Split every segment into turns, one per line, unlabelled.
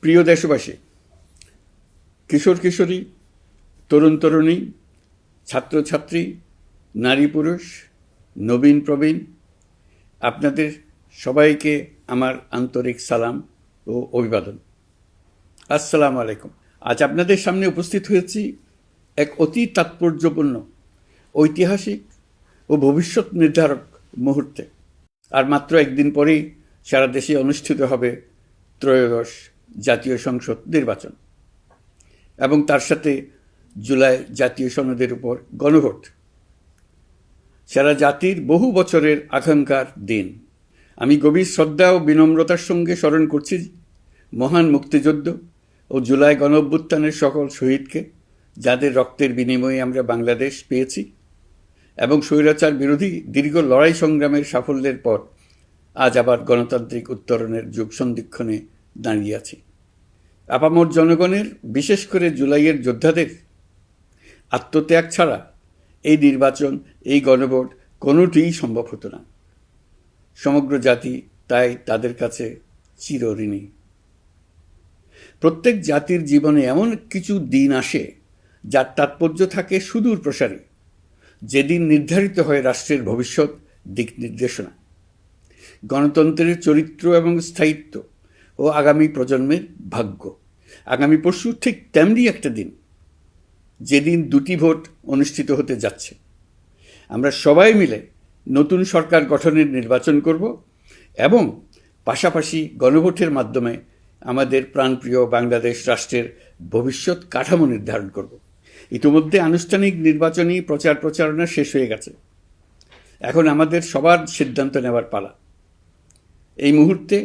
প্রিয় দেশবাসী, কিশোর কিশোরী, তরুণ তরুণী, ছাত্রছাত্রী, নারী পুরুষ, নবীন প্রবীণ, আপনাদের সবাইকে আমার আন্তরিক সালাম ও অভিবাদন। আসসালামু আলাইকুম। আজ আপনাদের সামনে উপস্থিত হয়েছি এক অতি তাৎপর্যপূর্ণ, ঐতিহাসিক ও ভবিষ্যৎ নির্ধারক মুহূর্তে। আর মাত্র একদিন পরেই সারা দেশে অনুষ্ঠিত হবে ত্রয়োদশ জাতীয় সংসদ নির্বাচন এবং তার সাথে জুলাই জাতীয় সনদের উপর গণভোট। সারা জাতির বহু বছরের আকাঙ্ক্ষার দিন। আমি গভীর শ্রদ্ধা ও বিনম্রতার সঙ্গে স্মরণ করছি মহান মুক্তিযুদ্ধ ও জুলাই গণঅভ্যুত্থানের সকল শহীদকে, যাদের রক্তের বিনিময়ে আমরা বাংলাদেশ পেয়েছি এবং স্বৈরাচার বিরোধী দীর্ঘ লড়াই সংগ্রামের সাফল্যের পর আজ আবার গণতান্ত্রিক উত্তরণের যুগ সন্ধিক্ষণে দাঁড়িয়ে আছি। আপামর জনগণের, বিশেষ করে জুলাইয়ের যোদ্ধাদের আত্মত্যাগ ছাড়া এই নির্বাচন, এই গণভোট কোনোটিই সম্ভব হতো না। সমগ্র জাতি তাই তাদের কাছে চিরঋণী। প্রত্যেক জাতির জীবনে এমন কিছু দিন আসে যার তাৎপর্য থাকে সুদূর প্রসারী, যেদিন নির্ধারিত হয় রাষ্ট্রের ভবিষ্যৎ দিক নির্দেশনা, গণতন্ত্রের চরিত্র এবং স্থায়িত্ব ও আগামী প্রজন্মের ভাগ্য। আগামী পরশু ঠিক তেমনি একটা দিন, যেদিন দুটি ভোট অনুষ্ঠিত হতে যাচ্ছে। আমরা সবাই মিলে নতুন সরকার গঠনের নির্বাচন করব এবং পাশাপাশি গণভোটের মাধ্যমে আমাদের প্রাণপ্রিয় বাংলাদেশ রাষ্ট্রের ভবিষ্যৎ কাঠামো নির্ধারণ করব। ইতিমধ্যে আনুষ্ঠানিক নির্বাচনী প্রচার প্রচারণা শেষ হয়ে গেছে। এখন আমাদের সবার সিদ্ধান্ত নেওয়ার পালা। এই মুহূর্তে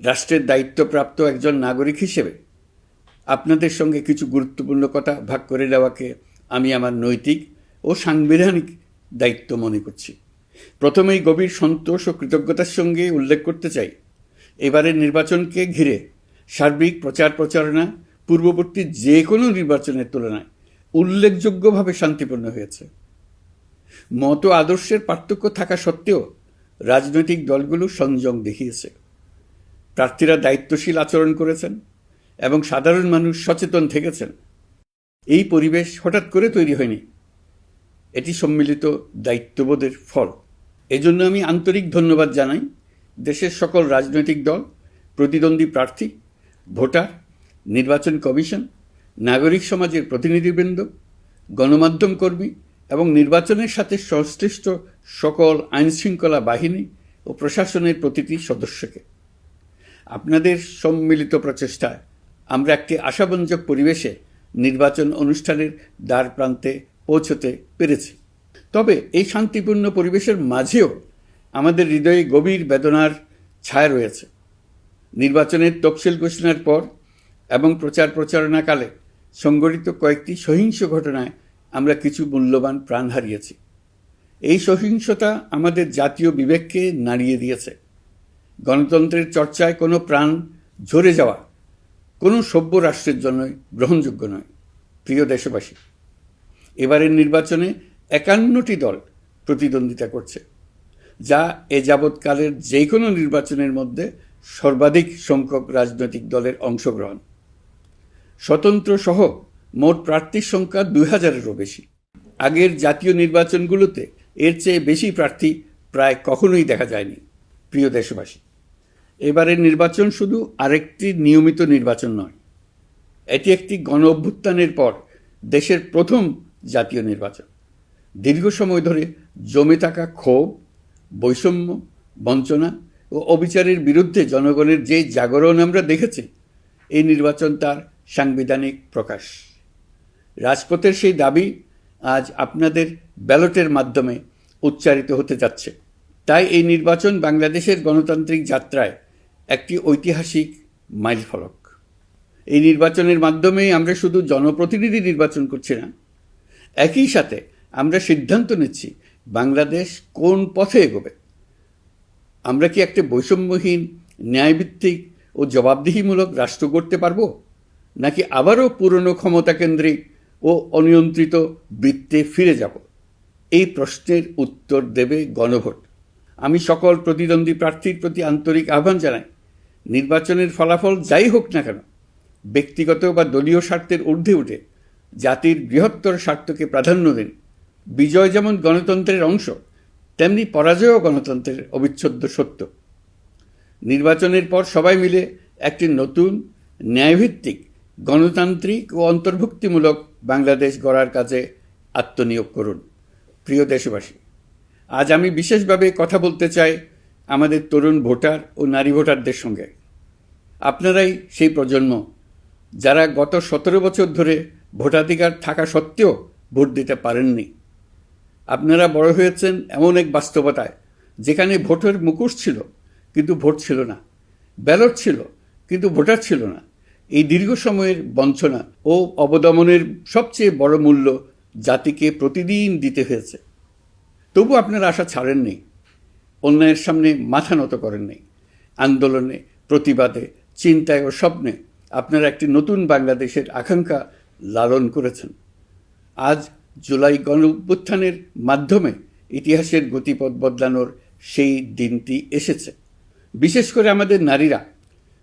রাষ্ট্রের দায়িত্বপ্রাপ্ত একজন নাগরিক হিসেবে আপনাদের সঙ্গে কিছু গুরুত্বপূর্ণ কথা ভাগ করে নেওয়াকে আমি আমার নৈতিক ও সাংবিধানিক দায়িত্ব মনে করছি। প্রথমেই গভীর সন্তোষ ও কৃতজ্ঞতার সঙ্গে উল্লেখ করতে চাই, এবারের নির্বাচনকে ঘিরে সার্বিক প্রচার প্রচারণা পূর্ববর্তী যে কোনো নির্বাচনের তুলনায় উল্লেখযোগ্যভাবে শান্তিপূর্ণ হয়েছে। মত আদর্শের পার্থক্য থাকা সত্ত্বেও রাজনৈতিক দলগুলো সংযম দেখিয়েছে। প্রার্থীরা দায়িত্বশীল আচরণ করেছেন এবং সাধারণ মানুষ সচেতন থেকেছেন। এই পরিবেশ হঠাৎ করে তৈরি হয়নি, এটি সম্মিলিত দায়িত্ববোধের ফল। এজন্য আমি আন্তরিক ধন্যবাদ জানাই দেশের সকল রাজনৈতিক দল, প্রতিদ্বন্দ্বী প্রার্থী, ভোটার, নির্বাচন কমিশন, নাগরিক সমাজের প্রতিনিধিবৃন্দ, গণমাধ্যম কর্মী এবং নির্বাচনের সাথে সংশ্লিষ্ট সকল আইনশৃঙ্খলা বাহিনী ও প্রশাসনের প্রতিটি সদস্যকে। আপনাদের সম্মিলিত প্রচেষ্টায় আমরা একটি আশাব্যঞ্জক পরিবেশে নির্বাচন অনুষ্ঠানের দ্বার প্রান্তে পৌঁছতে পেরেছি। তবে এই শান্তিপূর্ণ পরিবেশের মাঝেও আমাদের হৃদয়ে গভীর বেদনার ছায়া রয়েছে। নির্বাচনের তফসিল ঘোষণার পর এবং প্রচার প্রচারণাকালে সংঘটিত কয়েকটি সহিংস ঘটনায় আমরা কিছু মূল্যবান প্রাণ হারিয়েছি। এই সহিংসতা আমাদের জাতীয় বিবেককে নাড়িয়ে দিয়েছে। গণতন্ত্রের চর্চায় কোনো প্রাণ ঝরে যাওয়া কোনো সভ্য রাষ্ট্রের জন্যই গ্রহণযোগ্য নয়। প্রিয় দেশবাসী, এবারের নির্বাচনে 51টি দল প্রতিদ্বন্দ্বিতা করছে, যা এ যাবৎকালের যে কোনো নির্বাচনের মধ্যে সর্বাধিক সংখ্যক রাজনৈতিক দলের অংশগ্রহণ। স্বতন্ত্র সহ মোট প্রার্থীর সংখ্যা 2000-এরও বেশি। আগের জাতীয় নির্বাচনগুলোতে এর চেয়ে বেশি প্রার্থী প্রায় কখনোই দেখা যায়নি। প্রিয় দেশবাসী, এবারের নির্বাচন শুধু আরেকটি নিয়মিত নির্বাচন নয়, এটি একটি গণ অভ্যুত্থানের পর দেশের প্রথম জাতীয় নির্বাচন। দীর্ঘ সময় ধরে জমে থাকা ক্ষোভ, বৈষম্য, বঞ্চনা ও অবিচারের বিরুদ্ধে জনগণের যে জাগরণ আমরা দেখেছি, এই নির্বাচন তার সাংবিধানিক প্রকাশ। রাজপথের সেই দাবি আজ আপনাদের ব্যালটের মাধ্যমে উচ্চারিত হতে যাচ্ছে। তাই এই নির্বাচন বাংলাদেশের গণতান্ত্রিক যাত্রায় একটি ঐতিহাসিক মাইলফলক। এই নির্বাচনের মাধ্যমে আমরা শুধু জনপ্রতিনিধি নির্বাচন করছি না, একই সাথে আমরা সিদ্ধান্ত নিচ্ছি বাংলাদেশ কোন পথে এগোবে। আমরা কি একটা বৈষম্যহীন, ন্যায়ভিত্তিক ও জবাবদিহিমূলক রাষ্ট্র গড়তে পারব, নাকি আবারও পুরনো ক্ষমতাকেন্দ্রিক ও অনিয়ন্ত্রিত বৃত্তে ফিরে যাব? এই প্রশ্নের উত্তর দেবে গণভোট। আমি সকল প্রতিদ্বন্দ্বী প্রার্থীর প্রতি আন্তরিক আহ্বান জানাই, নির্বাচনের ফলাফল যাই হোক না কেন, ব্যক্তিগত বা দলীয় স্বার্থের ঊর্ধ্বে উঠে জাতির বৃহত্তর স্বার্থকে প্রাধান্য দিন। বিজয় যেমন গণতন্ত্রের অংশ, তেমনি পরাজয়ও গণতন্ত্রের অবিচ্ছেদ্য সত্য। নির্বাচনের পর সবাই মিলে একটি নতুন ন্যায়ভিত্তিক গণতান্ত্রিক ও অন্তর্ভুক্তিমূলক বাংলাদেশ গড়ার কাজে আত্মনিয়োগ করুন। প্রিয় দেশবাসী, আজ আমি বিশেষভাবে কথা বলতে চাই আমাদের তরুণ ভোটার ও নারী ভোটারদের সঙ্গে। আপনারাই সেই প্রজন্ম যারা গত 17 বছর ধরে ভোটাধিকার থাকা সত্ত্বেও ভোট দিতে পারেননি। আপনারা বড় হয়েছেন এমন এক বাস্তবতায় যেখানে ভোটের মুখোশ ছিল কিন্তু ভোট ছিল না, ব্যালট ছিল কিন্তু ভোটার ছিল না। এই দীর্ঘ সময়ের বঞ্চনা ও অবদমনের সবচেয়ে বড় মূল্য জাতিকে প্রতিদিন দিতে হয়েছে। তবু আপনারা আশা ছাড়েননি, অন্যায়ের সামনে মাথা নত করেননি। আন্দোলনে, প্রতিবাদে, চিন্তায় ও স্বপ্নে আপনারা একটি নতুন বাংলাদেশের আকাঙ্ক্ষা লালন করেছেন। আজ জুলাই গণঅভ্যুত্থানের মাধ্যমে ইতিহাসের গতিপথ বদলানোর সেই দিনটি এসেছে। বিশেষ করে আমাদের নারীরা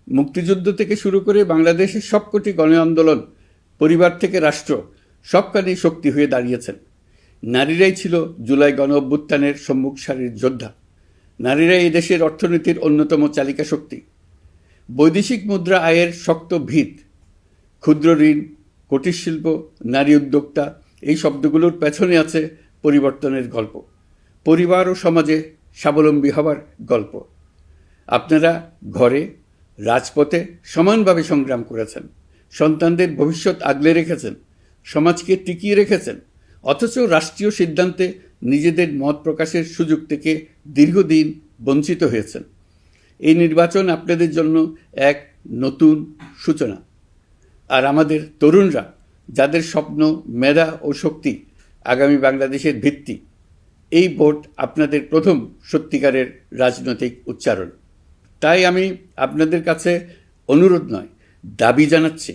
মুক্তিযুদ্ধ থেকে শুরু করে বাংলাদেশের সবকটি গণ আন্দোলন, পরিবার থেকে রাষ্ট্র, সবখানেই শক্তি হয়ে দাঁড়িয়েছেন। নারীরাই ছিল জুলাই গণঅভ্যুত্থানের সম্মুখ সারির যোদ্ধা। নারীরাই এই দেশের অর্থনীতির অন্যতম চালিকা শক্তি। বৈদেশিক মুদ্রা আয়ের শক্ত ভিত, ক্ষুদ্র ঋণ, কুটির শিল্প, নারী উদ্যোক্তা, এই শব্দগুলোর পেছনে আছে পরিবর্তনের গল্প, পরিবার ও সমাজে স্বাবলম্বী হবার গল্প। আপনারা ঘরে, রাজপথে সমানভাবে সংগ্রাম করেছেন, সন্তানদের ভবিষ্যৎ আগলে রেখেছেন, সমাজকে টিকিয়ে রেখেছেন, অথচ রাষ্ট্রীয় সিদ্ধান্তে নিজেদের মত প্রকাশের সুযোগ থেকে দীর্ঘদিন বঞ্চিত হয়েছেন। এই নির্বাচন আপনাদের জন্য এক নতুন সূচনা। আর আমাদের তরুণরা, যাদের স্বপ্ন, মেধা ও শক্তি আগামী বাংলাদেশের ভিত্তি, এই ভোট আপনাদের প্রথম সত্যিকারের রাজনৈতিক উচ্চারণ। তাই আমি আপনাদের কাছে অনুরোধ নয়, দাবি জানাচ্ছি,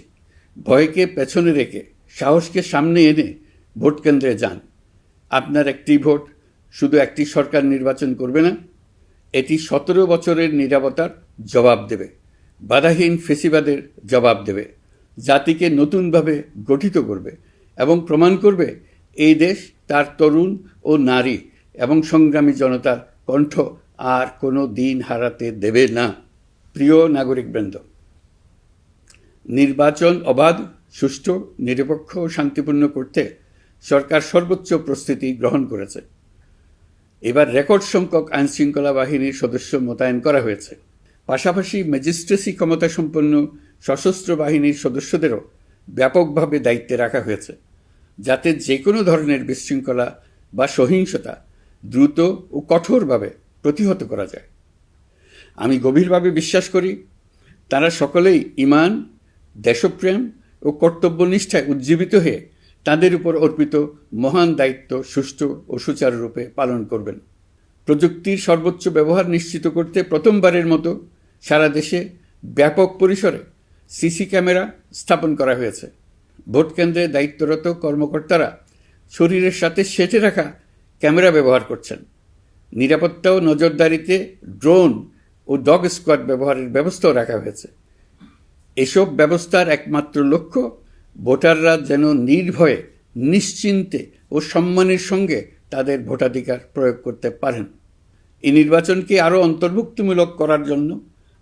ভয়কে পেছনে রেখে সাহসকে সামনে এনে ভোট কেন্দ্রে যান। আপনার একটি ভোট শুধু একটি সরকার নির্বাচন করবে না, এটি 17 বছরের নীরবতার জবাব দেবে, বাধাহীন ফেসিবাদের জবাব দেবে, জাতিকে নতুনভাবে গঠিত করবে এবং প্রমাণ করবে এই দেশ তার তরুণ ও নারী এবং সংগ্রামী জনতার কণ্ঠ আর কোনো দিন হারাতে দেবে না। প্রিয় নাগরিকবৃন্দ, নির্বাচন অবাধ, সুষ্ঠু, নিরপেক্ষ ও শান্তিপূর্ণ করতে সরকার সর্বোচ্চ প্রস্তুতি গ্রহণ করেছে। এবার রেকর্ড সংখ্যক আইনশৃঙ্খলা বাহিনীর সদস্য মোতায়েন করা হয়েছে। পাশাপাশি ম্যাজিস্ট্রেসি ক্ষমতাসম্পন্ন সশস্ত্র বাহিনীর সদস্যদেরও ব্যাপকভাবে দায়িত্বে রাখা হয়েছে, যাতে যে কোনো ধরনের বিশৃঙ্খলা বা সহিংসতা দ্রুত ও কঠোরভাবে প্রতিহত করা যায়। আমি গভীরভাবে বিশ্বাস করি তারা সকলেই ঈমান, দেশপ্রেম ও কর্তব্যনিষ্ঠায় উজ্জীবিত হয়ে তাদের উপর অর্পিত মহান দায়িত্ব সুষ্ঠু ও সুচারুরূপে পালন করবেন। প্রযুক্তির সর্বোচ্চ ব্যবহার নিশ্চিত করতে প্রথমবারের মতো সারা দেশে ব্যাপক পরিসরে সিসি ক্যামেরা স্থাপন করা হয়েছে। ভোট কেন্দ্রে দায়িত্বরত কর্মকর্তারা শরীরের সাথে সেটে রাখা ক্যামেরা ব্যবহার করছেন। নিরাপত্তা ও নজরদারিতে ড্রোন ও ডগ স্কোয়াড ব্যবহারের ব্যবস্থাও রাখা হয়েছে। এসব ব্যবস্থার একমাত্র লক্ষ্য ভোটাররা যেন নির্ভয়ে, নিশ্চিন্তে ও সম্মানের সঙ্গে তাদের ভোটাধিকার প্রয়োগ করতে পারেন। এই নির্বাচনকে আরও অন্তর্ভুক্তিমূলক করার জন্য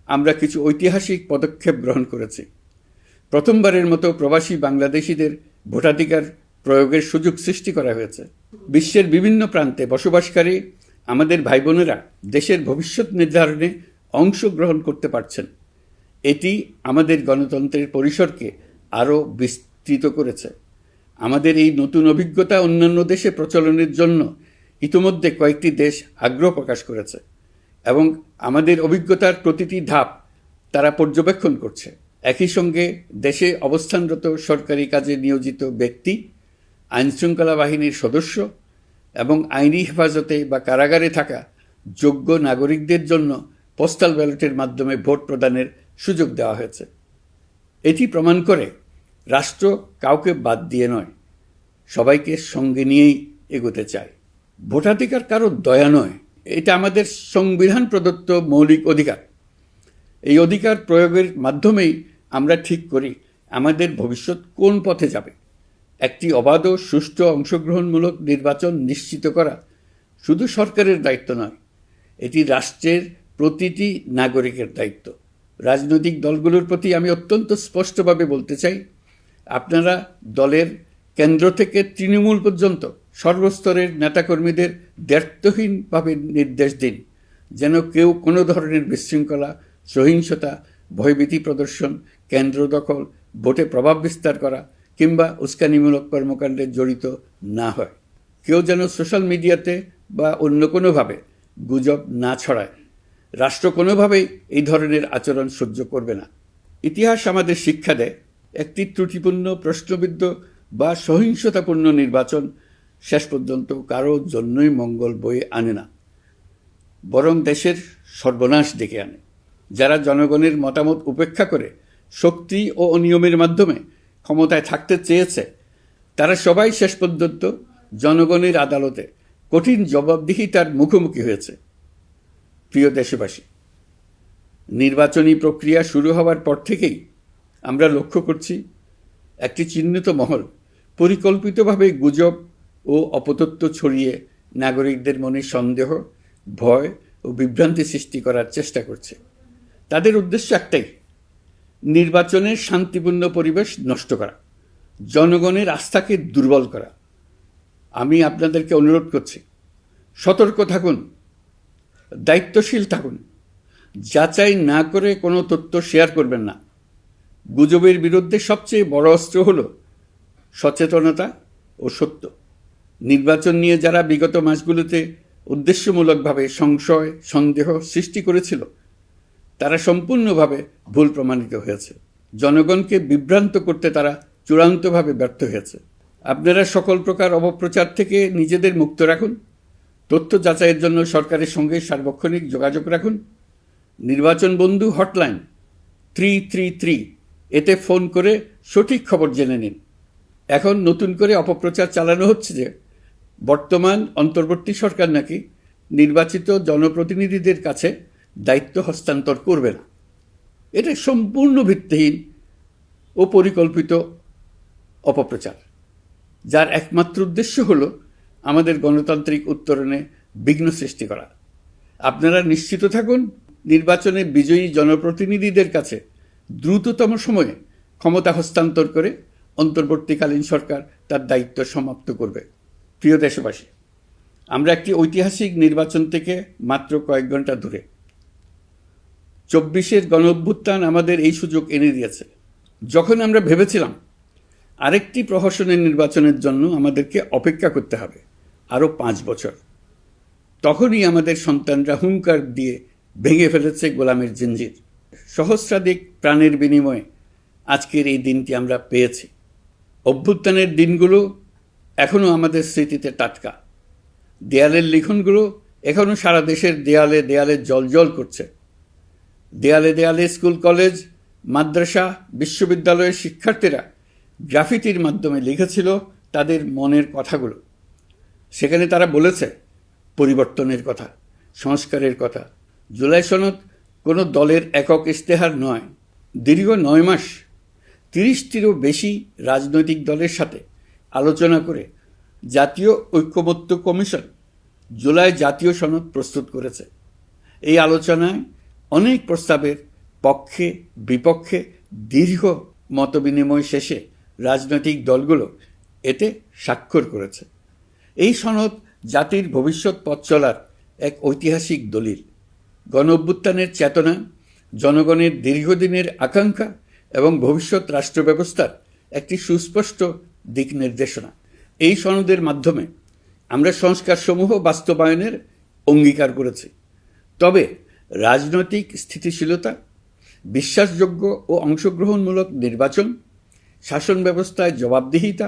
আমরা কিছু ঐতিহাসিক পদক্ষেপ গ্রহণ করেছি। প্রথমবারের মতো প্রবাসী বাংলাদেশিদের ভোটাধিকার প্রয়োগের সুযোগ সৃষ্টি করা হয়েছে। বিশ্বের বিভিন্ন প্রান্তে বসবাসকারী আমাদের ভাই বোনেরা দেশের ভবিষ্যৎ নির্ধারণে অংশগ্রহণ করতে পারছেন। এটি আমাদের গণতন্ত্রের পরিসরকে আরও বিস্তৃত করেছে। আমাদের এই নতুন অভিজ্ঞতা অন্যান্য দেশে প্রচলনের জন্য ইতিমধ্যে কয়েকটি দেশ আগ্রহ প্রকাশ করেছে এবং আমাদের অভিজ্ঞতার প্রতিটি ধাপ তারা পর্যবেক্ষণ করছে। একই সঙ্গে দেশে অবস্থানরত সরকারি কাজে নিয়োজিত ব্যক্তি, আইনশৃঙ্খলা বাহিনীর সদস্য এবং আইনি হেফাজতে বা কারাগারে থাকা যোগ্য নাগরিকদের জন্য পোস্টাল ব্যালটের মাধ্যমে ভোট প্রদানের সুযোগ দেওয়া হয়েছে। এটি প্রমাণ করে রাষ্ট্র কাউকে বাদ দিয়ে নয়, সবাইকে সঙ্গে নিয়েই এগোতে চায়। ভোটাধিকার কারো দয়া নয়, এটা আমাদের সংবিধান প্রদত্ত মৌলিক অধিকার। এই অধিকার প্রয়োগের মাধ্যমেই আমরা ঠিক করি আমাদের ভবিষ্যৎ কোন পথে যাবে। একটি অবাধ ও সুষ্ঠু অংশগ্রহণমূলক নির্বাচন নিশ্চিত করা শুধু সরকারের দায়িত্ব নয়, এটি রাষ্ট্রের প্রতিটি নাগরিকের দায়িত্ব। রাজনৈতিক দলগুলোর প্রতি আমি অত্যন্ত স্পষ্টভাবে বলতে চাই, আপনারা দলের কেন্দ্র থেকে তৃণমূল পর্যন্ত সর্বস্তরের নেতাকর্মীদের দ্ব্যর্থহীনভাবে নির্দেশ দিন যেন কেউ কোনো ধরনের বিশৃঙ্খলা, সহিংসতা, ভয়ভীতি প্রদর্শন, কেন্দ্র দখল, ভোটে প্রভাব বিস্তার করা কিংবা উস্কানিমূলক কর্মকাণ্ডে জড়িত না হয়। কেউ যেন সোশ্যাল মিডিয়াতে বা অন্য কোনোভাবে গুজব না ছড়ায়। রাষ্ট্র কোনোভাবেই এই ধরনের আচরণ সহ্য করবে না। ইতিহাস আমাদের শিক্ষা দেয়, একটি ত্রুটিপূর্ণ, প্রশ্নবিদ্ধ বা সহিংসতাপূর্ণ নির্বাচন শেষ পর্যন্ত কারো জন্যই মঙ্গল বয়ে আনে না, বরং দেশের সর্বনাশ ডেকে আনে। যারা জনগণের মতামত উপেক্ষা করে শক্তি ও অনিয়মের মাধ্যমে ক্ষমতায় থাকতে চেয়েছে, তারা সবাই শেষ পর্যন্ত জনগণের আদালতে কঠিন জবাবদিহিতার মুখোমুখি হয়েছে। প্রিয় দেশবাসী, নির্বাচনী প্রক্রিয়া শুরু হওয়ার পর থেকেই আমরা লক্ষ্য করছি একটি চিহ্নিত মহল পরিকল্পিতভাবে গুজব ও অপতথ্য ছড়িয়ে নাগরিকদের মনে সন্দেহ, ভয় ও বিভ্রান্তি সৃষ্টি করার চেষ্টা করছে। তাদের উদ্দেশ্য একটাই, নির্বাচনের শান্তিপূর্ণ পরিবেশ নষ্ট করা, জনগণের আস্থাকে দুর্বল করা। আমি আপনাদেরকে অনুরোধ করছি, সতর্ক থাকুন, দায়িত্বশীল থাকুন, যাচাই না করে কোনো তথ্য শেয়ার করবেন না। গুজবের বিরুদ্ধে সবচেয়ে বড় অস্ত্র হল সচেতনতা ও সত্য। নির্বাচন নিয়ে যারা বিগত মাসগুলোতে উদ্দেশ্যমূলকভাবে সংশয়, সন্দেহ সৃষ্টি করেছিল, তারা সম্পূর্ণভাবে ভুল প্রমাণিত হয়েছে। জনগণকে বিভ্রান্ত করতে তারা চূড়ান্তভাবে ব্যর্থ হয়েছে। আপনারা সকল প্রকার অপপ্রচার থেকে নিজেদের মুক্ত রাখুন। তথ্য যাচাইয়ের জন্য সরকারের সঙ্গে সার্বক্ষণিক যোগাযোগ রাখুন। নির্বাচন বন্ধু হটলাইন 333 এতে ফোন করে সঠিক খবর জেনে নিন। এখন নতুন করে অপপ্রচার চালানো হচ্ছে যে বর্তমান অন্তর্বর্তী সরকার নাকি নির্বাচিত জনপ্রতিনিধিদের কাছে দায়িত্ব হস্তান্তর করবে না। এটা সম্পূর্ণ ভিত্তিহীন ও পরিকল্পিত অপপ্রচার, যার একমাত্র উদ্দেশ্য হল আমাদের গণতান্ত্রিক উত্তরণে বিঘ্ন সৃষ্টি করা। আপনারা নিশ্চিত থাকুন, নির্বাচনে বিজয়ী জনপ্রতিনিধিদের কাছে দ্রুততম সময়ে ক্ষমতা হস্তান্তর করে অন্তর্বর্তীকালীন সরকার তার দায়িত্ব সমাপ্ত করবে। প্রিয় দেশবাসী, আমরা একটি ঐতিহাসিক নির্বাচন থেকে মাত্র কয়েক ঘন্টা দূরে। 24-এর গণঅভ্যুত্থান আমাদের এই সুযোগ এনে দিয়েছে। যখন আমরা ভেবেছিলাম আরেকটি প্রহসনের নির্বাচনের জন্য আমাদেরকে অপেক্ষা করতে হবে আরও 5 বছর, তখনই আমাদের সন্তানরা হুঙ্কার দিয়ে ভেঙে ফেলেছে গোলামের জিঞ্জির। সহস্রাধিক প্রাণের বিনিময়ে আজকের এই দিনটি আমরা পেয়েছি। অভ্যুত্থানের দিনগুলো এখনও আমাদের স্মৃতিতে টাটকা। দেয়ালের লিখনগুলো এখনও সারা দেশের দেয়ালে দেয়ালে জ্বলজ্বল করছে। দেয়ালে দেয়ালে স্কুল, কলেজ, মাদ্রাসা, বিশ্ববিদ্যালয়ের শিক্ষার্থীরা গ্রাফিতির মাধ্যমে লিখেছিল তাদের মনের কথাগুলো। সেখানে তারা বলেছে পরিবর্তনের কথা, সংস্কারের কথা। জুলাই সনদ কোনো দলের একক ইশতেহার নয়। দীর্ঘ 9 মাস 30টিরও বেশি রাজনৈতিক দলের সাথে আলোচনা করে জাতীয় ঐক্যমত্য কমিশন জুলাই জাতীয় সনদ প্রস্তুত করেছে। এই আলোচনায় অনেক প্রস্তাবের পক্ষে বিপক্ষে দীর্ঘ মতবিনিময় শেষে রাজনৈতিক দলগুলো এতে স্বাক্ষর করেছে। এই সনদ জাতির ভবিষ্যৎ পথ চলার এক ঐতিহাসিক দলিল, গণঅভ্যুত্থানের চেতনা, জনগণের দীর্ঘদিনের আকাঙ্ক্ষা এবং ভবিষ্যৎ রাষ্ট্র ব্যবস্থার একটি সুস্পষ্ট দিক নির্দেশনা। এই সনদের মাধ্যমে আমরা সংস্কারসমূহ বাস্তবায়নের অঙ্গীকার করেছি। তবে রাজনৈতিক স্থিতিশীলতা, বিশ্বাসযোগ্য ও অংশগ্রহণমূলক নির্বাচন, শাসন ব্যবস্থায় জবাবদিহিতা,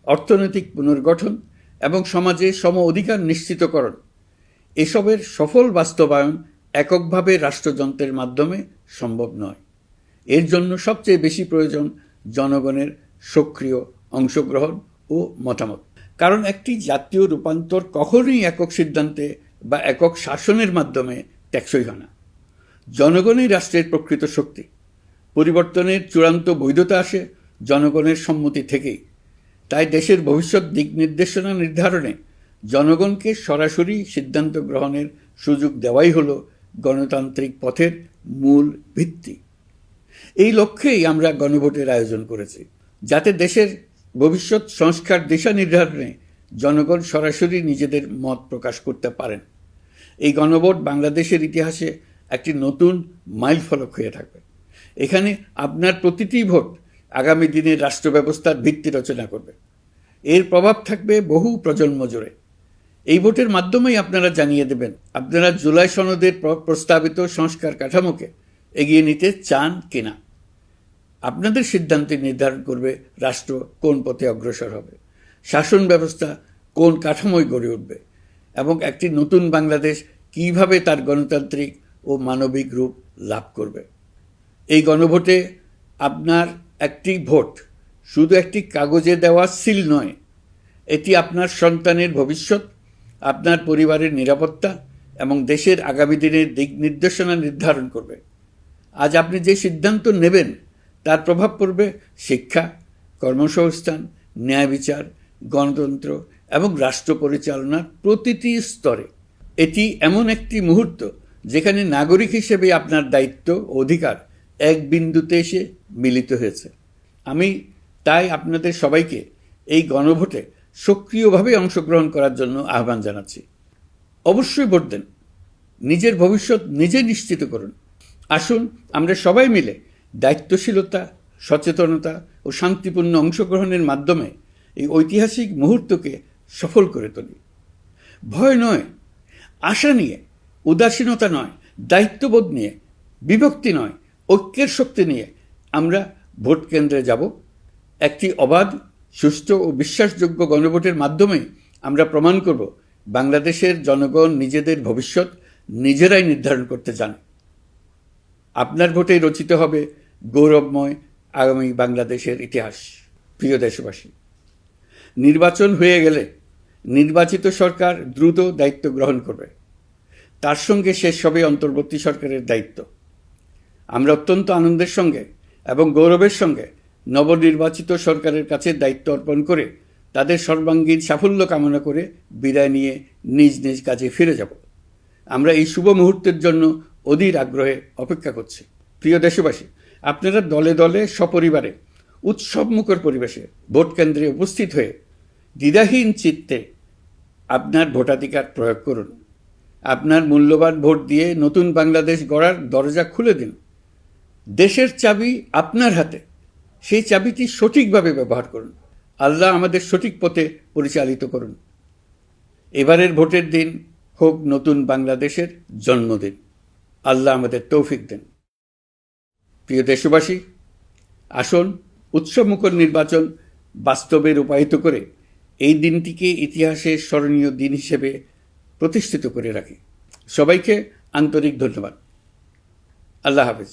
অর্থনৈতিক পুনর্গঠন এবং সমাজে সম অধিকার নিশ্চিতকরণ, এসবের সফল বাস্তবায়ন এককভাবে রাষ্ট্রযন্ত্রের মাধ্যমে সম্ভব নয়। এর জন্য সবচেয়ে বেশি প্রয়োজন জনগণের সক্রিয় অংশগ্রহণ ও মতামত। কারণ একটি জাতীয় রূপান্তর কখনোই একক সিদ্ধান্তে বা একক শাসনের মাধ্যমে টেকসই হয় না। জনগণই রাষ্ট্রের প্রকৃত শক্তি। পরিবর্তনের চূড়ান্ত বৈধতা আসে জনগণের সম্মতি থেকেই। তাই দেশের ভবিষ্যৎ দিক নির্দেশনা নির্ধারণে জনগণকে সরাসরি সিদ্ধান্ত গ্রহণের সুযোগ দেওয়াই হলো গণতান্ত্রিক পথের মূল ভিত্তি। এই লক্ষ্যেই আমরা গণভোটের আয়োজন করেছি, যাতে দেশের ভবিষ্যৎ সংস্কার দিশা নির্ধারণে জনগণ সরাসরি নিজেদের মত প্রকাশ করতে পারেন। এই গণভোট বাংলাদেশের ইতিহাসে একটি নতুন মাইলফলক হয়ে থাকবে। এখানে আপনার প্রতিটি ভোট আগামী দিনের রাষ্ট্র ব্যবস্থার ভিত্তি রচনা করবে। এর প্রভাব থাকবে বহু প্রজন্ম জুড়ে। এই ভোটের মাধ্যমেই আপনারা জানিয়ে দেবেন আপনারা জুলাই সনদের প্রস্তাবিত সংস্কার কাঠামোকে এগিয়ে নিতে চান কিনা। আপনাদের সিদ্ধান্তে নির্ধারণ করবে রাষ্ট্র কোন পথে অগ্রসর হবে, শাসন ব্যবস্থা কোন কাঠামোয় গড়ে উঠবে এবং একটি নতুন বাংলাদেশ কিভাবে তার গণতান্ত্রিক ও মানবিক রূপ লাভ করবে। এই গণভোটে আপনার একটি ভোট শুধু একটি কাগজে দেওয়া সিল নয়, এটি আপনার সন্তানের ভবিষ্যৎ, আপনার পরিবারের নিরাপত্তা এবং দেশের আগামী দিনের দিক নির্দেশনা নির্ধারণ করবে। আজ আপনি যে সিদ্ধান্ত নেবেন তার প্রভাব পড়বে শিক্ষা, কর্মসংস্থান, ন্যায় বিচার, গণতন্ত্র এবং রাষ্ট্র পরিচালনার প্রতিটি স্তরে। এটি এমন একটি মুহূর্ত যেখানে নাগরিক হিসেবে আপনার দায়িত্ব ও অধিকার এক বিন্দুতে এসে মিলিত হয়েছে। আমি তাই আপনাদের সবাইকে এই গণভোটে সক্রিয়ভাবে অংশগ্রহণ করার জন্য আহ্বান জানাচ্ছি। অবশ্যই ভোট দেন, নিজের ভবিষ্যৎ নিজে নিশ্চিত করুন। আসুন আমরা সবাই মিলে দায়িত্বশীলতা, সচেতনতা ও শান্তিপূর্ণ অংশগ্রহণের মাধ্যমে এই ঐতিহাসিক মুহূর্তকে সফল করে তুলি। ভয় নয়, আশা নিয়ে, উদাসীনতা নয়, দায়িত্ববোধ নিয়ে, বিভক্তি নয়, ঐক্যের শক্তি নিয়ে আমরা ভোট কেন্দ্রে যাব। একটি অবাধ, সুষ্ঠু ও বিশ্বাসযোগ্য গণভোটের মাধ্যমে আমরা প্রমাণ করব বাংলাদেশের জনগণ নিজেদের ভবিষ্যৎ নিজেরাই নির্ধারণ করতে জানে। আপনার ভোটেই রচিত হবে গৌরবময় আগামী বাংলাদেশের ইতিহাস। প্রিয় দেশবাসী, নির্বাচন হয়ে গেলে নির্বাচিত সরকার দ্রুত দায়িত্ব গ্রহণ করবে। তার সঙ্গে শেষ হবে অন্তর্বর্তী সরকারের দায়িত্ব। আমরা অত্যন্ত আনন্দের সঙ্গে এবং গৌরবের সঙ্গে নবনির্বাচিত সরকারের কাছে দায়িত্ব অর্পণ করে তাদের সর্বাঙ্গীন সাফল্য কামনা করে বিদায় নিয়ে নিজ নিজ কাজে ফিরে যাব। আমরা এই শুভ মুহূর্তের জন্য অধীর আগ্রহে অপেক্ষা করছি। প্রিয় দেশবাসী, আপনারা দলে দলে সপরিবারে উৎসবমুখর পরিবেশে ভোট কেন্দ্রে উপস্থিত হয়ে দ্বিধাহীন চিত্তে আপনার ভোটাধিকার প্রয়োগ করুন। আপনার মূল্যবান ভোট দিয়ে নতুন বাংলাদেশ গড়ার দরজা খুলে দিন। দেশের চাবি আপনার হাতে, সেই চাবিটি সঠিকভাবে ব্যবহার করুন। আল্লাহ আমাদের সঠিক পথে পরিচালিত করুন। এবারের ভোটের দিন হোক নতুন বাংলাদেশের জন্মদিন। আল্লাহ আমাদের তৌফিক দেন। প্রিয় দেশবাসী, আসুন উৎসবমুখর নির্বাচন বাস্তবে রূপায়িত করে এই দিনটিকে ইতিহাসের স্মরণীয় দিন হিসেবে প্রতিষ্ঠিত করে রাখি। সবাইকে আন্তরিক ধন্যবাদ। আল্লাহ হাফেজ।